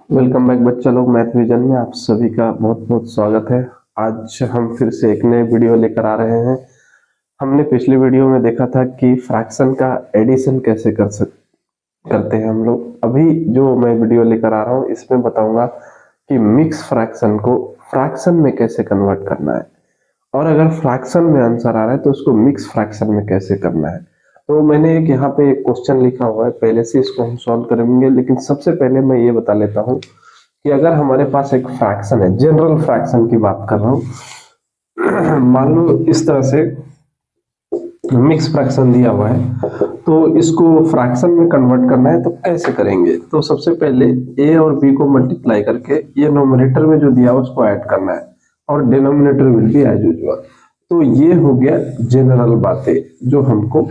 Welcome back बच्चा लोग, math vision में आप सभी का बहुत बहुत स्वागत है। आज हम फिर से एक नए वीडियो लेकर आ रहे हैं। हमने पिछली वीडियो में देखा था कि फ्रैक्शन का एडिशन कैसे करते हैं हम लोग। अभी जो मैं वीडियो लेकर आ रहा हूँ इसमें बताऊंगा कि मिक्स फ्रैक्शन को फ्रैक्शन में कैसे कन्वर्ट करना है, और अगर फ्रैक्शन में आंसर आ रहा है तो उसको मिक्स फ्रैक्शन में कैसे करना है। तो मैंने एक यहाँ पे एक क्वेश्चन लिखा हुआ है, पहले से इसको हम सॉल्व करेंगे, लेकिन सबसे पहले मैं ये बता लेता हूँ कि अगर हमारे पास एक फ्रैक्शन है, जनरल फ्रैक्शन की बात कर रहा हूँ, मान लो इस तरह से मिक्स फ्रैक्शन दिया हुआ है, तो इसको फ्रैक्शन में कन्वर्ट करना है तो कैसे करेंगे। तो सबसे पहले ए और बी को मल्टीप्लाई करके ये नोमिनेटर में जो दिया उसको ऐड करना है, और denominator will be as usual. तो ये हो गया जनरल बातें जो हमको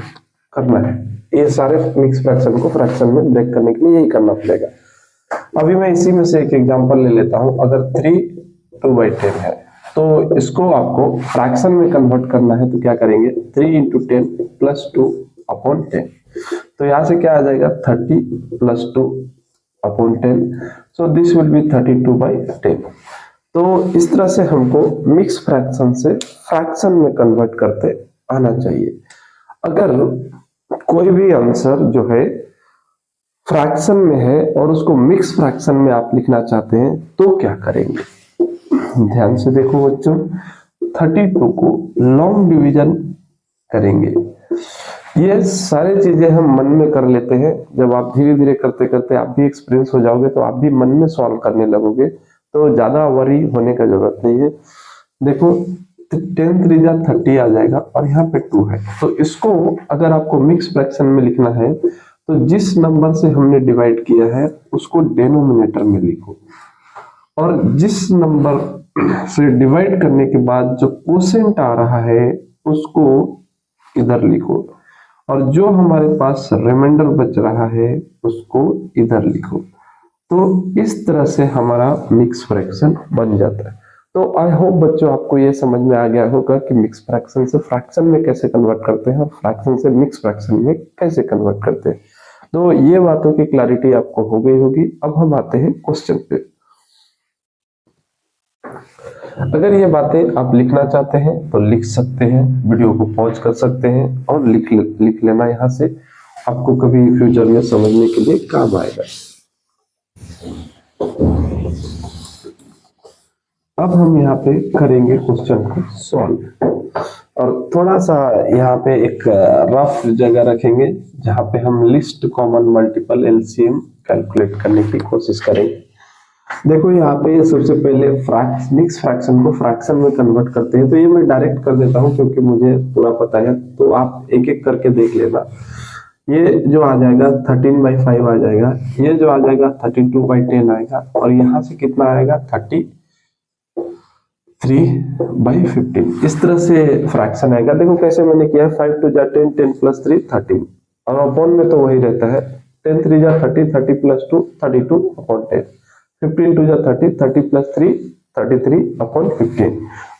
करना है। ये सारे मिक्स फ्रैक्शन को फ्रैक्शन में ब्रेक करने के लिए यही करना पड़ेगा। अभी मैं इसी में से एक एग्जांपल ले लेता हूं। अगर 3 2/10 है तो इसको आपको फ्रैक्शन में कन्वर्ट करना है, तो क्या करेंगे, 3 इंटू 10 प्लस 2 अपॉन 10। तो यहां से क्या आ जाएगा, 30 plus 2 upon 10। So this will be 32/10। तो इस तरह से हमको मिक्स फ्रैक्शन से फ्रैक्शन में कन्वर्ट करते आना चाहिए। अगर कोई भी आंसर जो है फ्रैक्शन में है और उसको मिक्स फ्रैक्शन में आप लिखना चाहते हैं तो क्या करेंगे, ध्यान से देखो बच्चों। 32 को लॉन्ग डिवीजन करेंगे। ये सारी चीजें हम मन में कर लेते हैं। जब आप धीरे धीरे करते करते आप भी एक्सपीरियंस हो जाओगे तो आप भी मन में सॉल्व करने लगोगे, तो ज्यादा वरी होने का जरूरत नहीं है। देखो 10 3 जा 30 आ जाएगा और यहाँ पे 2 है, तो इसको अगर आपको मिक्स फ्रैक्शन में लिखना है तो जिस नंबर से हमने डिवाइड किया है उसको डिनोमिनेटर में लिखो, और जिस नंबर से डिवाइड करने के बाद जो क्वोशेंट आ रहा है उसको इधर लिखो, और जो हमारे पास रिमाइंडर बच रहा है उसको इधर लिखो। तो इस तरह से हमारा मिक्स फ्रैक्शन बन जाता है। तो आई होप बच्चों आपको ये समझ में आ गया होगा कि मिक्स फ्रैक्शन से फ्रैक्शन में कैसे कन्वर्ट करते हैं और फ्रैक्शन से मिक्स फ्रैक्शन में कैसे कन्वर्ट करते हैं। तो ये बातों की क्लैरिटी आपको हो गई होगी। अब हम आते हैं क्वेश्चन पे। अगर ये बातें आप लिखना चाहते हैं तो लिख सकते हैं, वीडियो को पॉज कर सकते हैं और लिख लेना, यहाँ से आपको कभी फ्यूचर में समझने के लिए काम आएगा। अब हम यहाँ पे करेंगे क्वेश्चन को सॉल्व, और थोड़ा सा यहाँ पे एक रफ जगह रखेंगे जहाँ पे हम list common multiple LCM calculate करने की कोशिश करेंगे। देखो यहाँ पे सबसे पहले मिक्स फ्रैक्शन को फ्रैक्शन में कन्वर्ट करते हैं, तो ये मैं डायरेक्ट कर देता हूँ क्योंकि मुझे पूरा पता है, तो आप एक एक करके देख लेना। ये जो आ जाएगा 13/5 आ जाएगा, ये जो आ जाएगा 32/10 आएगा, और यहाँ से कितना आएगा 33/15। इस तरह से फ्रैक्शन आएगा। देखो कैसे मैंने किया, 5 2 जा 10, 10 प्लस 3 13, और अपॉन में तो वही रहता है, 10 3 जा 30, 30 प्लस 2 32 अपॉन 10, 15 2 जा 30, 30 प्लस 3 33 अपॉन 15।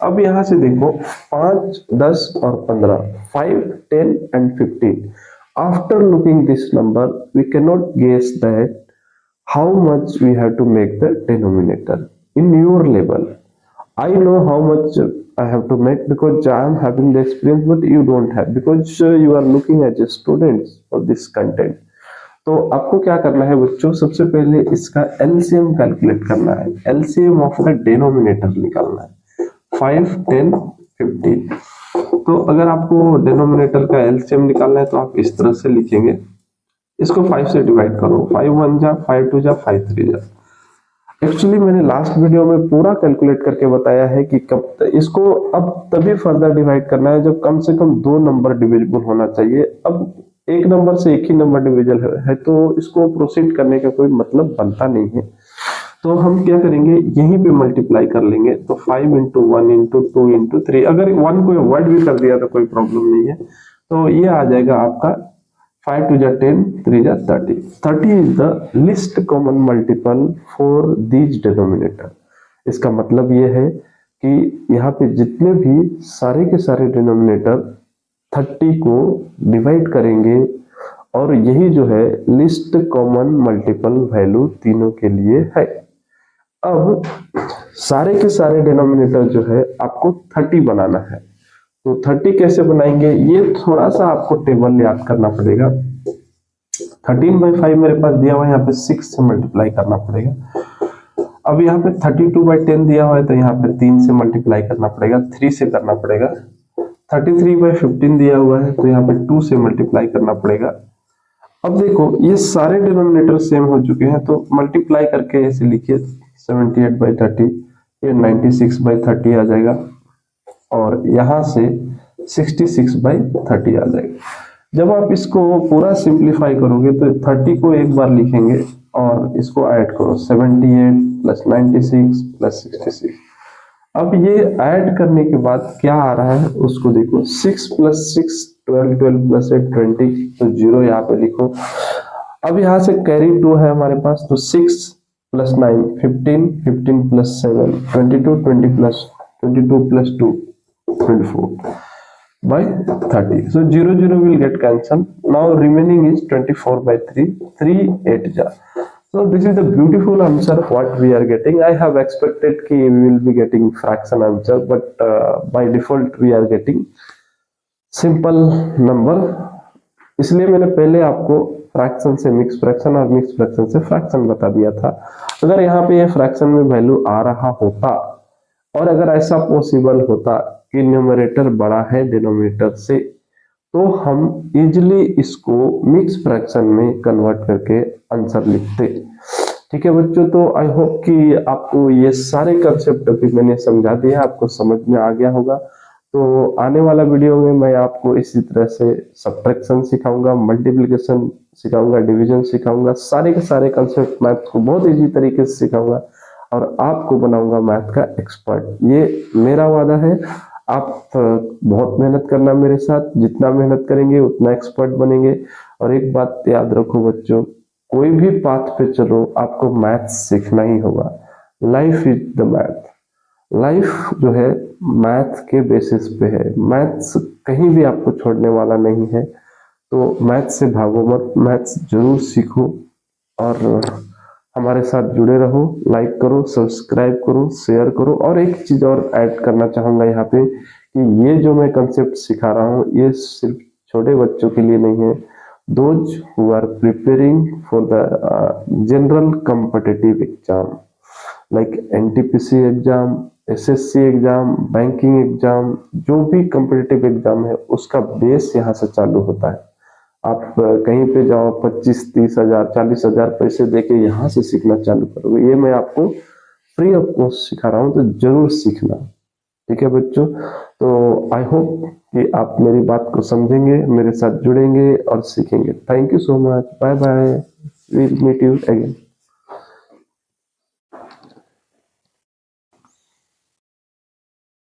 अब यहाँ से देखो 5 10 और 15, 5 10 and 15। After looking this number we can not guess that how much we have to make the denominator in your level. I know how much I have to make because I am having the experience, but you don't have, because you are looking as a student for this content. तो आपको क्या करना है बच्चों, सबसे पहले इसका LCM calculate करना है। एलसीएम ऑफ द डिनोमिनेटर निकालना है, 5 10 15। तो अगर आपको डिनोमिनेटर का एलसीएम निकालना है तो आप इस तरह से लिखेंगे, इसको 5 से डिवाइड करो, 5 1 जा 5 2 जा 5 3 जा। एक्चुअली मैंने लास्ट वीडियो में पूरा कैलकुलेट करके बताया है कि कब इसको अब तभी फर्दर डिवाइड करना है जब कम से कम 2 नंबर डिविजिबल होना चाहिए। अब एक नंबर से एक ही नंबर डिविजिबल है तो इसको प्रोसीड करने का कोई मतलब बनता नहीं है। तो हम क्या करेंगे, यहीं पे मल्टीप्लाई कर लेंगे, तो 5 इंटू 1 इंटू 2 इंटू 3, अगर 1 को अवॉइड भी कर दिया तो कोई प्रॉब्लम नहीं है। तो ये आ जाएगा आपका 5 2 जा 10, 3 जा 30। 30 is the least common multiple for these denominator। इसका मतलब ये है कि यहाँ पे जितने भी सारे के सारे डिनोमिनेटर 30 को डिवाइड करेंगे, और यही जो है लिस्ट कॉमन मल्टीपल वैल्यू तीनों के लिए है। अब सारे के सारे डिनोमिनेटर जो है आपको 30 बनाना है। तो 30 कैसे बनाएंगे, ये थोड़ा सा आपको टेबल याद करना पड़ेगा। 13/5 मेरे पास दिया हुआ है, यहाँ पे 6 से मल्टीप्लाई करना पड़ेगा। अब यहाँ पे 32/10 दिया हुआ है, तो यहाँ पे 3 से मल्टीप्लाई करना पड़ेगा, 3 से करना पड़ेगा। 33/15 दिया हुआ है, तो यहाँ पे 2 से मल्टीप्लाई करना पड़ेगा। अब देखो ये सारे डिनोमिनेटर सेम हो चुके हैं, तो मल्टीप्लाई करके ऐसे लिखिए 78/30, ये 96/30 आ जाएगा, और यहाँ से 66/30 आ जाएगा। जब आप इसको पूरा सिंप्लीफाई करोगे तो 30 को एक बार लिखेंगे और इसको ऐड करो, 78 प्लस 96 प्लस 66। अब ये ऐड करने के बाद क्या आ रहा है उसको देखो, 6 प्लस 6 12, 12 प्लस 8 20, तो 0 यहाँ पे लिखो। अब यहाँ से कैरी 2 है हमारे पास, तो 6 plus 9 15, 15 plus 7 22, 20 plus 22 plus 2 24 by 30. So 0 0 will get cancelled. Now remaining is 24/3, 3 8 ja. So this is the beautiful answer what we are getting. I have expected कि we will be getting fraction answer, but by default we are getting simple number. इसलिए मैंने पहले आपको fraction से mix fraction और mix fraction से fraction बता दिया था। अगर यहाँ पे ये फ्रैक्शन में वैल्यू आ रहा होता और अगर ऐसा पॉसिबल होता कि न्यूमरेटर बड़ा है डिनोमिनेटर से, तो हम इजिली इसको मिक्स फ्रैक्शन में कन्वर्ट करके आंसर लिखते। ठीक है बच्चों, तो आई होप कि आपको ये सारे कंसेप्ट अभी मैंने समझा दिया, आपको समझ में आ गया होगा। तो आने वाला वीडियो में मैं आपको इसी तरह से सब्ट्रैक्शन सिखाऊंगा, मल्टीप्लिकेशन सिखाऊंगा, डिवीजन सिखाऊंगा, सारे के सारे कंसेप्ट मैथ को बहुत इजी तरीके से सिखाऊंगा और आपको बनाऊंगा मैथ का एक्सपर्ट। ये मेरा वादा है। आप बहुत मेहनत करना मेरे साथ, जितना मेहनत करेंगे उतना एक्सपर्ट बनेंगे। और एक बात याद रखो बच्चों, कोई भी पाथ पे चलो आपको मैथ सीखना ही होगा। Life is the math, life जो है मैथ के बेसिस पे है। मैथ्स कहीं भी आपको छोड़ने वाला नहीं है, तो मैथ से भागो मत, मैथ्स जरूर सीखो और हमारे साथ जुड़े रहो। लाइक करो, सब्सक्राइब करो, शेयर करो। और एक चीज और ऐड करना चाहूंगा यहाँ पे कि ये जो मैं कंसेप्ट सिखा रहा हूँ ये सिर्फ छोटे बच्चों के लिए नहीं है। Those who are preparing for the general competitive exam like NTPC exam, SSC exam, banking exam, जो भी कॉम्पिटिटिव एग्जाम है उसका बेस यहाँ से चालू होता है। आप कहीं पे जाओ 25, 30 हजार, 40 हजार पैसे देके यहाँ से सीखना चालू करोगे। ये मैं आपको फ्री ऑफ कॉस्ट सिखा रहा हूँ, तो जरूर सीखना। ठीक है बच्चों, तो आई होप कि आप मेरी बात को समझेंगे, मेरे साथ जुड़ेंगे और सीखेंगे। Thank you so much, bye bye, will meet you again.